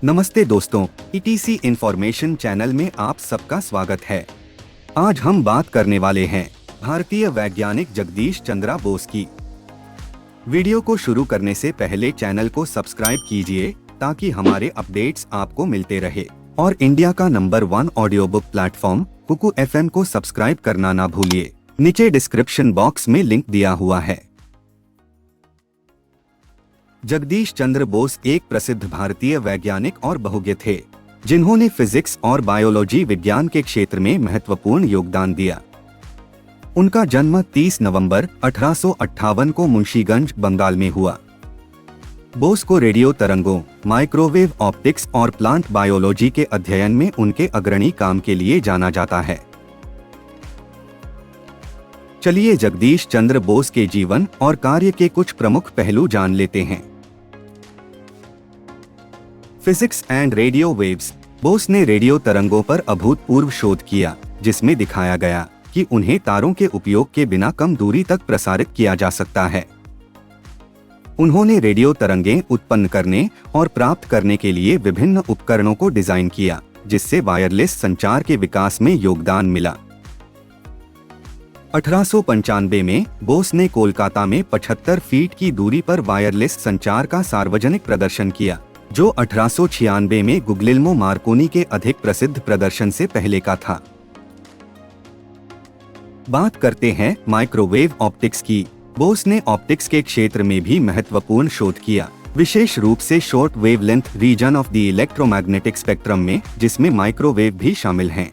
नमस्ते दोस्तों, etc information channel में आप सबका स्वागत है। आज हम बात करने वाले हैं भारतीय वैज्ञानिक जगदीश चंद्र बोस की। वीडियो को शुरू करने से पहले चैनल को सब्सक्राइब कीजिए ताकि हमारे अपडेट्स आपको मिलते रहे और इंडिया का number 1 audio book platform Kuku FM को सब्सक्राइब करना ना भूलिए। नीचे डिस्क्रिप्शन बॉक्स में लिंक दिया हुआ है। जगदीश चंद्र बोस एक प्रसिद्ध भारतीय वैज्ञानिक और बहुज्ञ थे, जिन्होंने फिजिक्स और बायोलॉजी विज्ञान के क्षेत्र में महत्वपूर्ण योगदान दिया। उनका जन्म 30 नवंबर 1858 को मुंशीगंज, बंगाल में हुआ। बोस को रेडियो तरंगों, माइक्रोवेव ऑप्टिक्स और प्लांट बायोलॉजी के अध्ययन में उनके अग्रणी काम के लिए जाना जाता है। चलिए जगदीश चंद्र बोस के जीवन और कार्य के कुछ प्रमुख पहलू जान लेते हैं। Physics and radio waves. Bose ने रेडियो तरंगों पर अभूतपूर्व शोध किया, जिसमें दिखाया गया कि उन्हें तारों के उपयोग के बिना कम दूरी तक प्रसारित किया जा सकता है। उन्होंने रेडियो तरंगें उत्पन्न करने और प्राप्त करने के लिए विभिन्न उपकरणों को डिजाइन किया, जिससे वायरलेस संचार के विकास में योगदान मिला। 1895 में बोस ने कोलकाता में 75 फीट की दूरी पर वायरलेस संचार का सार्वजनिक प्रदर्शन किया, जो 1896 में गुग्लिल्मो मार्कोनी के अधिक प्रसिद्ध प्रदर्शन से पहले का था। बात करते हैं माइक्रोवेव ऑप्टिक्स की। बोस ने ऑप्टिक्स के क्षेत्र में भी महत्वपूर्ण शोध किया, विशेष रूप से short wavelength region of the electromagnetic spectrum में, जिसमें माइक्रोवेव भी शामिल हैं।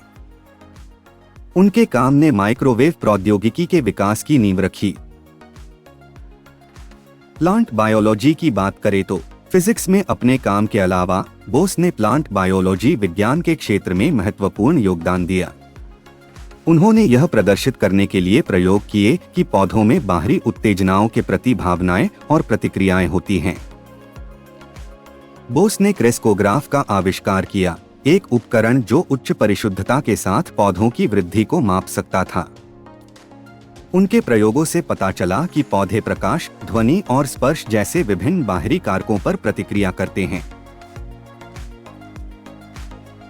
उनके काम ने माइक्रोवेव प्रौद्योगिकी के विकास की नींव रखी। प्लांट बायोलॉजी की बात करें तो फिजिक्स में अपने काम के अलावा बोस ने प्लांट बायोलॉजी विज्ञान के क्षेत्र में महत्वपूर्ण योगदान दिया। उन्होंने यह प्रदर्शित करने के लिए प्रयोग किए कि पौधों में बाहरी उत्तेजनाओं के प्रति भावनाएं और प्रतिक्रियाएं होती हैं। बोस ने क्रेस्कोग्राफ का आविष्कार किया, एक उपकरण जो उच्च परिशुद्धता के साथ पौधों की वृद्धि को माप सकता था। उनके प्रयोगों से पता चला कि पौधे प्रकाश, ध्वनि और स्पर्श जैसे विभिन्न बाहरी कारकों पर प्रतिक्रिया करते हैं।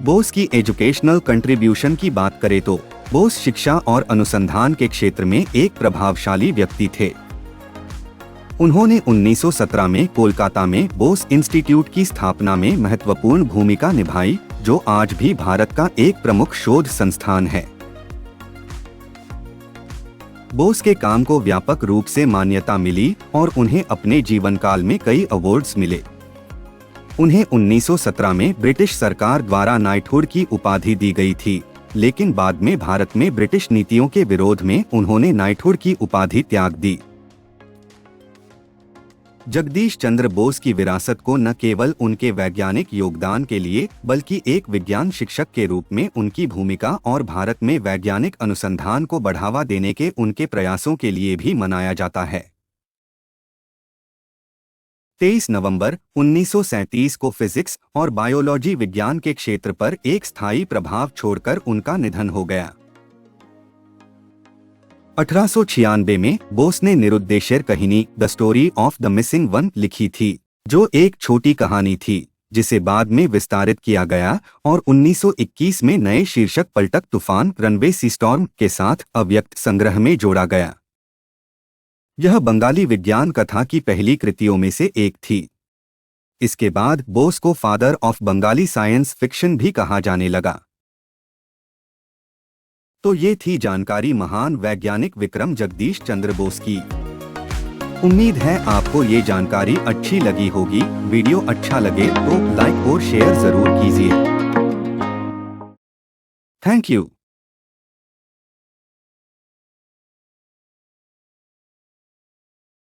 बोस की एजुकेशनल कंट्रीब्यूशन की बात करें तो बोस शिक्षा और अनुसंधान के क्षेत्र में एक प्रभावशाली व्यक्ति थे। उन्होंने 1917 में कोलकाता में बोस इंस्टीट्यूट की स्थापना में महत्वपूर्ण भूमिका निभाई, जो आज भी भारत का एक प्रमुख शोध संस्थान है। बोस के काम को व्यापक रूप से मान्यता मिली और उन्हें अपने जीवन काल में कई अवार्ड्स मिले। उन्हें 1917 में ब्रिटिश सरकार द्वारा नाइटहुड की उपाधि दी गई थी, लेकिन बाद में भारत में ब्रिटिश नीतियों के विरोध में उन्होंने नाइटहुड की उपाधि त्याग दी। जगदीश चंद्र बोस की विरासत को न केवल उनके वैज्ञानिक योगदान के लिए, बल्कि एक विज्ञान शिक्षक के रूप में उनकी भूमिका और भारत में वैज्ञानिक अनुसंधान को बढ़ावा देने के उनके प्रयासों के लिए भी मनाया जाता है। 23 नवंबर 1937 को फिजिक्स और बायोलॉजी विज्ञान के क्षेत्र पर एक स्थायी प्रभाव छोड़कर उनका निधन हो गया। 1896 में बोस ने निरुद्देश्य कहानी the story of the missing one लिखी थी, जो एक छोटी कहानी थी जिसे बाद में विस्तारित किया गया और 1921 में नए शीर्षक पलटक तूफान रनवे सी स्टॉर्म के साथ अव्यक्त संग्रह में जोड़ा गया। यह बंगाली विज्ञान कथा की पहली कृतियों में से एक थी। इसके बाद बोस को father of Bengali science fiction भी कहा जाने लगा। तो ये थी जानकारी महान वैज्ञानिक विक्रम जगदीश चंद्र बोस की। उम्मीद है आपको ये जानकारी अच्छी लगी होगी। वीडियो अच्छा लगे तो लाइक और शेयर जरूर कीजिए। Thank you.